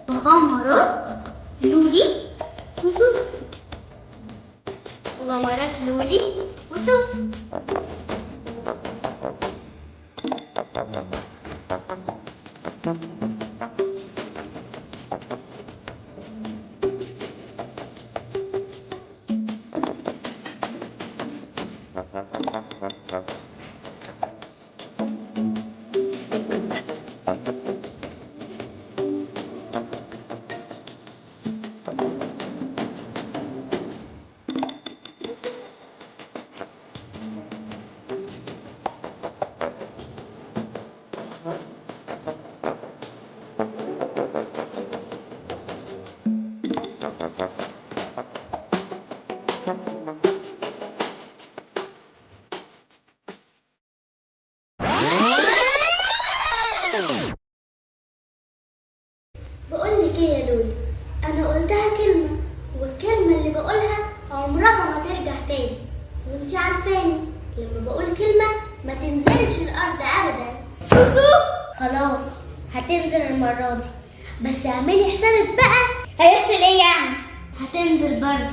مغامرات لولي وسوسو. مغامرات لولي وسوسو. بقولك ايه يا لولي، انا قلتها كلمة والكلمة اللي بقولها عمرها ما ترجع تاني، وانتي عارفاني لما بقول كلمة ما تنزلش الارض ابدا. سوسو خلاص هتنزل المرة دي، بس اعملي حسابك بقى. هيحصل ايه يعني؟ هتنزل برضه.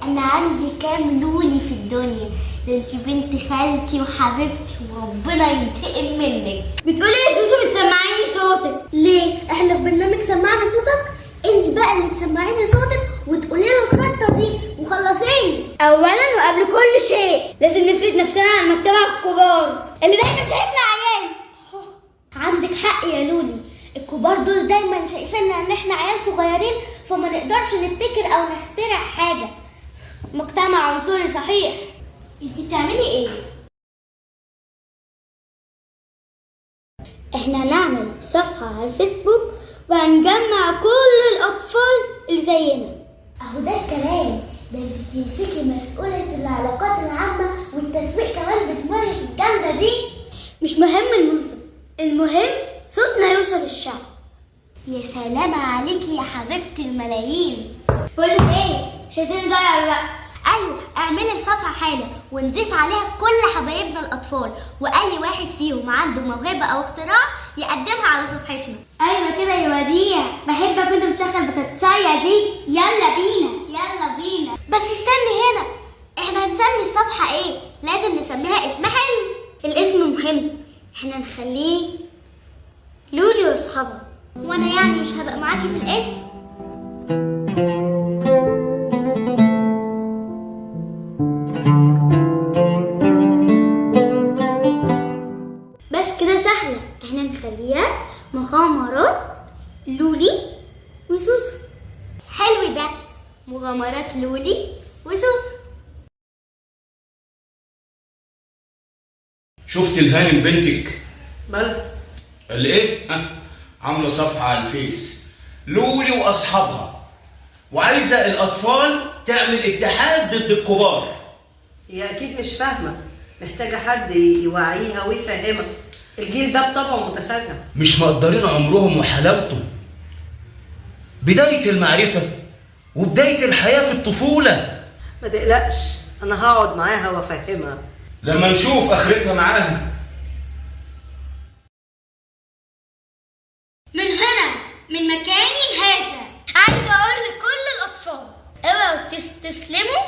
انا عندي كام لولي في الدنيا، ده انتي بنت خالتي وحبيبتي وربنا ينتقم منك. بتقولي ايه يا سوسو؟ بتسمعيني صوتك ليه؟ احنا في برنامج سمعنا صوتك، انت بقى اللي تسمعيني صوتك وتقولي له الخطه دي وخلصيني. اولا وقبل كل شيء لازم نفرد نفسنا عن مجتمع الكبار اللي دايما شايفنا عيال. عندك حق يا لولي، الكبار دول دايما شايفيننا ان احنا عيال صغيرين، فما نقدرش نبتكر او نخترع حاجه. مجتمع عنصري صحيح. انتي بتعملي ايه؟ احنا هنعمل صفحة على الفيسبوك وهنجمع كل الأطفال اللي زينا. اهو ده الكلام، ده انتي تمسكي مسؤولة العلاقات العامة والتسويق كمان بدماغك الجامدة دي. مش مهم المنصب، المهم صوتنا يوصل للشعب. يا سلام عليكي يا حبيبتي الملايين. بقولك ايه؟ مش عايزين نضيع الوقت. ايوه اعملي الصفحه حالا ونضيف عليها كل حبايبنا الاطفال، واي واحد فيهم عنده موهبه او اختراع يقدمها على صفحتنا. ايوه كده يا وديع، بحبك وانت بتشغل بتتصايع دي. يلا بينا يلا بينا. بس استني هنا، احنا هنسمي الصفحه ايه؟ لازم نسميها اسم حلو. الاسم مهم، احنا نخليه لولي واصحابها. وانا يعني مش هبقى معاكي في الاسم؟ بس كده سهلة، احنا نخليها مغامرات لولي وسوسو. حلو ده، مغامرات لولي وسوسو. شفت الهانم بنتك؟ مالها؟ اللي ايه؟ عامله صفحه على الفيس لولي واصحابها، وعايزه الاطفال تعمل اتحاد ضد الكبار. هي اكيد مش فاهمه، محتاجه حد يوعيها ويفهمها. الجيل ده بطبعه متسرع، مش مقدرين عمرهم وحلاوته، بدايه المعرفه وبدايه الحياه في الطفوله. ما تقلقش، انا هقعد معاها وافهمها لما نشوف اخرتها معاها. من هنا، من مكاني هذا، عايزه اقول لكل الاطفال اوعوا تستسلموا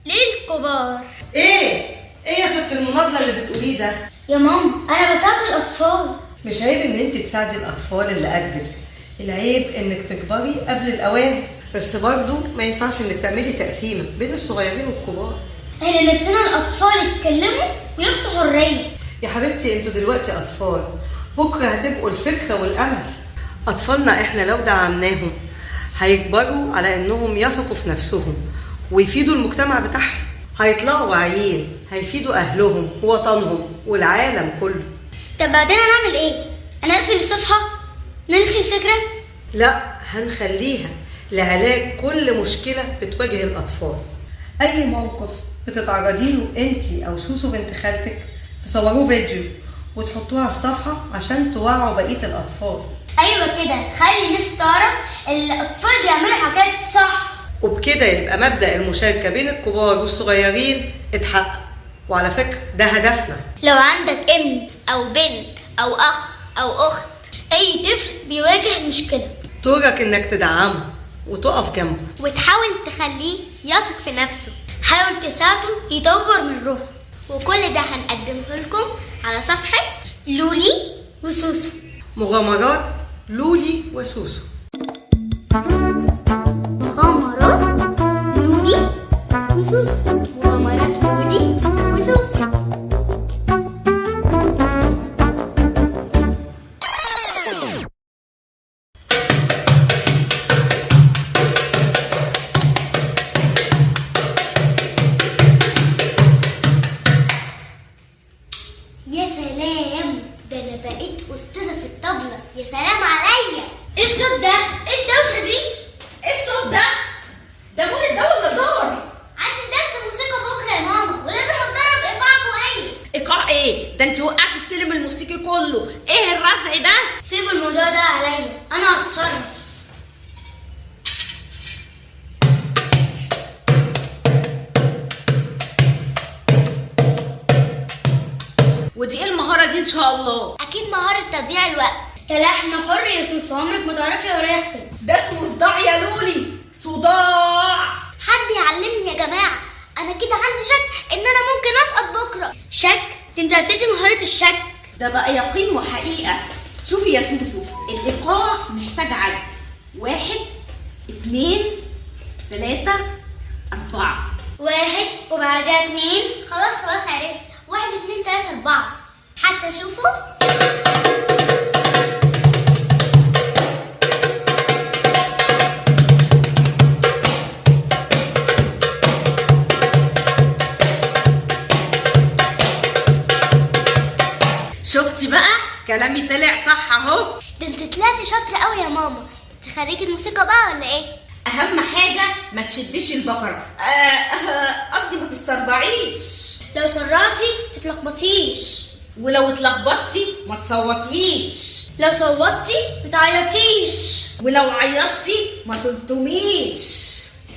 للكبار. ايه يا ست المناضله اللي بتقوليه ده؟ يا ماما انا بساعد الاطفال. مش عيب ان انت تساعدي الاطفال اللي قدك، العيب انك تكبري قبل الاوان. بس برضو ما ينفعش انك تعملي تقسيمه بين الصغيرين والكبار. احنا نفسنا الاطفال يتكلموا وياخدوا حريه. يا حبيبتي انتوا دلوقتي اطفال، بكره هتبقوا الفكره والامل. اطفالنا احنا لو دعمناهم هيكبروا على انهم يثقوا في نفسهم ويفيدوا المجتمع بتاعهم، هيطلعوا واعيين، هيفيدوا اهلهم ووطنهم والعالم كله. طب بعدين هنعمل ايه؟ هنقفل الصفحه؟ نلغي الفكره؟ لا، هنخليها لعلاج كل مشكله بتواجه الاطفال. اي موقف بتتعرضي له انت او سوسو بنت خالتك تصوروه فيديو وتحطوه على الصفحه عشان توعوا بقيه الاطفال. ايوه كده، خلي الناس تعرف الاطفال بيعملوا حاجات صح، وبكده يبقى مبدأ المشاركة بين الكبار والصغيرين اتحقق. وعلى فكرة ده هدفنا. لو عندك ابن او بنت او اخ او اخت أي طفل بيواجه مشكلة دورك انك تدعمه وتقف جنبه وتحاول تخليه يثق في نفسه. حاول تساعده يطور من روحه. وكل ده هنقدمه لكم على صفحة لولي وسوسو. مغامرات لولي وسوسو. مغامرات لولي وسوسو. مغامرات لولي وسوسو. يا سلام، ده انا بقيت استاذه في الطبله. يا سلام عليا. ايه الصوت ده؟ ايه الدوشه دي؟ ايه الصوت ده؟ ده مولد ده ولا زهر؟ عندي درس موسيقى بكره يا ماما، ولازم اتدرب ايقاع كويس. ايقاع ايه؟ ده انت وقعت السلم الموسيقي كله. ايه الرزع ده؟ سيبوا الموضوع ده عليا، انا هتصرف. ودي ايه المهاره دي ان شاء الله؟ اكيد مهاره تضييع الوقت. ده لحن حر يا سوسو، عمرك ما تعرفي هو رايح فين. ده اسمه صداع يا لولي، صداع. حد يعلمني يا جماعه، انا كده عندي شك ان انا ممكن اسقط بكره. شك؟ انت هتدي مهاره الشك. ده بقى يقين وحقيقه. شوفي يا سوسو، الايقاع محتاج عد. 1 2 3 4. 1 وبعدها 2. خلاص عرفت. 1 2 3 4. حتى شوفوا. شفتي بقى؟ كلامي طلع صح اهو. ده انت طلعتي شاطره قوي يا ماما. انت خريجه الموسيقى بقى ولا ايه؟ اهم حاجه ما تشديش البقره. قصدي ما تستربعيش. لو سرعتي تتلخبطيش. ولو اتلخبطتي ما تصوتيش. لو صوتي متعيطيش. ولو عيطتي ما تلطميش.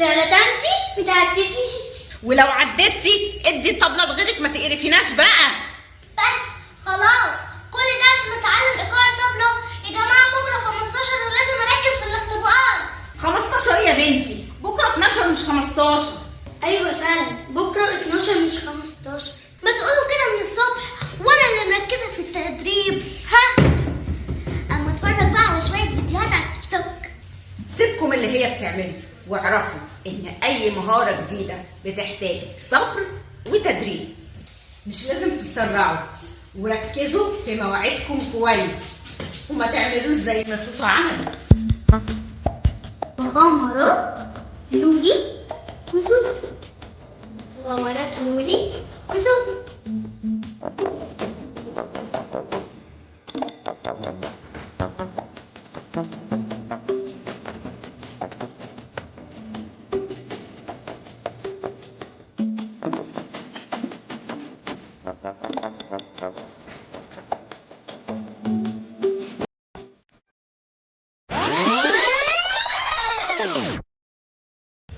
لو لتمتي متعدتيش. ولو عديتي ادي الطبله لغيرك، ما تقرفيناش بقى. بس خلاص، كل ده عشان اتعلم ايقاع الطبله. يا جماعه بكره 15 ولازم اركز في الاختبارات. 15 يا بنتي، بكره 12 مش 15. ايوه فعلا، بكره 12 مش 15. ما تقولوا كده من الصبح وانا اللي مركزه في التدريب. ها، اما اتفرج بقى على شويه فيديوهات على التيك توك. سيبكم اللي هي بتعمله واعرفوا ان اي مهاره جديده بتحتاج صبر وتدريب. مش لازم تسرعوا، وركزوا في مواعيدكم كويس، وما تعملوش زي ما سوسو عمل. مغامرات لولي وسوسو. مغامرات لولي وسوسو.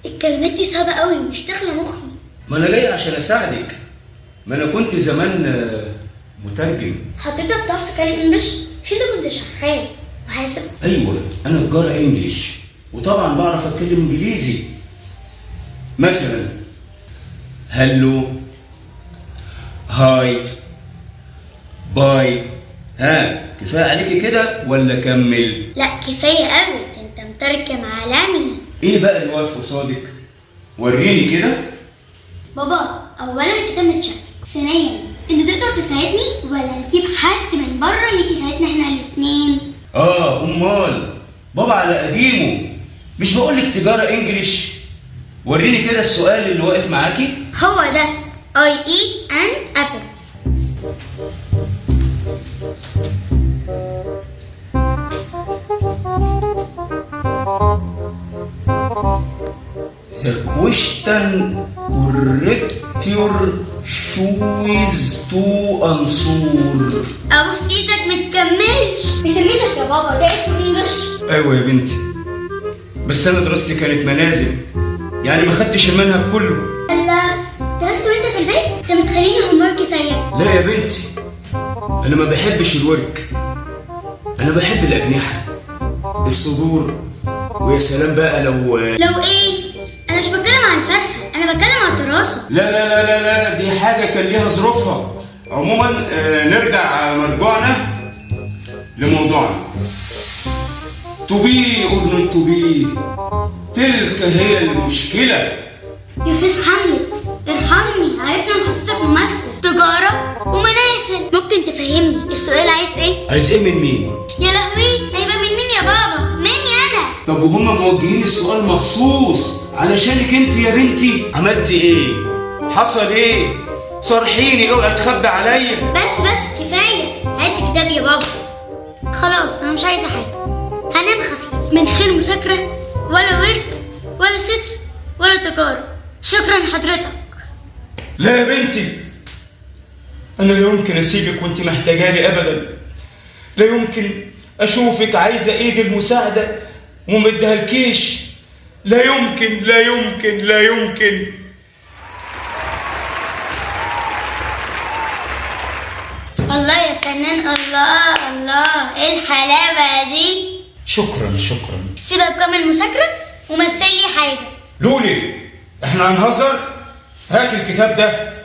الكلمات دي صعبة قوي، مش داخلة مخي. ما انا جاي عشان اساعدك. ما انا كنت زمان مترجم. حضرتك بتعرف تتكلم انجلش؟ مش انت كنت شغال وحاسب؟ ايوه، انا تجاره انجليش وطبعا بعرف اتكلم انجليزي. مثلا هلو، هاي، باي. ها، كفايه عليكي كده ولا كمل؟ لا كفاية قوي، ده انت مترجم عالمي. ايه بقى اللي واقف قصادك؟ وريني كده. بابا، اولا الكتاب متشال، ثانيا انت تقدر تساعدني ولا نجيب حد من بره يجي يساعدنا احنا الاتنين؟ امال بابا على قديمه. مش بقولك تجاره انجليش؟ وريني كده السؤال اللي واقف معاكي. هو ده I eat an apple. The question correct your choice to answer. ابوس ايدك متكملش. بسميتك يا بابا، ده اسمه انجلش؟ ايوه يا بنتي، بس انا دراستي كانت منازل، يعني ما خدتش المنهج كله. لا درسته انت في البيت؟ انت متخليني هومورك زيك. لا يا بنتي، انا ما بحبش الورك. انا بحب الاجنحه، الصدور، ويا سلام بقى لو ايه؟ انا مش بتكلم عن الفاكهه، انا بتكلم عن الدراسه. لا دي حاجه كان ليها ظروفها. عموما نرجع مرجوعنا لموضوعنا. to be or not to be، تلك هي المشكله. يا استاذ حملت ارحمني، عرفنا ان حضرتك ممثل تجاره ومناسل، ممكن تفهمني السؤال عايز ايه؟ عايز ايه من مين؟ يا لهوي، هيبقى من مين يا بابا؟ مني انا. طب وهم موجهين السؤال مخصوص علشانك انت يا بنتي. عملتي ايه؟ حصل ايه؟ صرحيني، اوعي تخبي عليا. بس كفايه، هات كتاب يا بابا. خلاص انا مش عايزه حاجه، هنام خفيف من غير مذاكره ولا ورك ولا ستر ولا تجاره. شكرا حضرتك. لا يا بنتي، انا لا يمكن اسيبك وانت محتاجاني ابدا. لا يمكن اشوفك عايزه ايدي المساعده ومديهالكيش. لا يمكن لا يمكن لا يمكن. الله يا فنان، الله ايه الحلاوه دي. شكرا. سيبك كمل مذاكره ومثل لي حاجه. لولي، احنا هنهزر؟ هات الكتاب ده.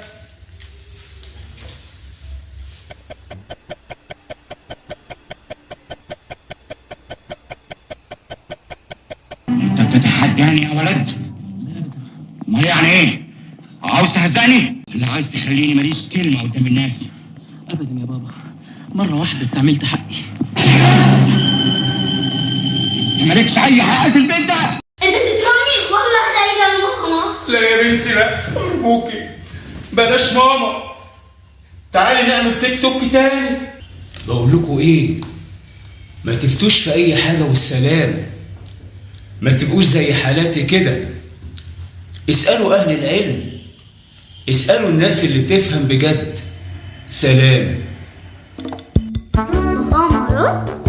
انت بتتحداني يا ولد؟ امال يعني ايه؟ عاوز تهزقني؟ ولا عايز تخليني ماليش كلمه قدام الناس؟ ابدا يا بابا، مره واحده استعملت حقي. انت مالكش اي حق في البيت ده. انت بتضربني والله لا يا ماما. لا يا بنتي لا، ارجوكي بلاش ماما. تعالي نعمل تيك توك تاني. بقول لكم ايه، ما تفتوش في اي حاجه والسلام. ما تبقوش زي حالاتي كده. اسالوا اهل العلم، اسالوا الناس اللي تفهم بجد. سلام. مغامرات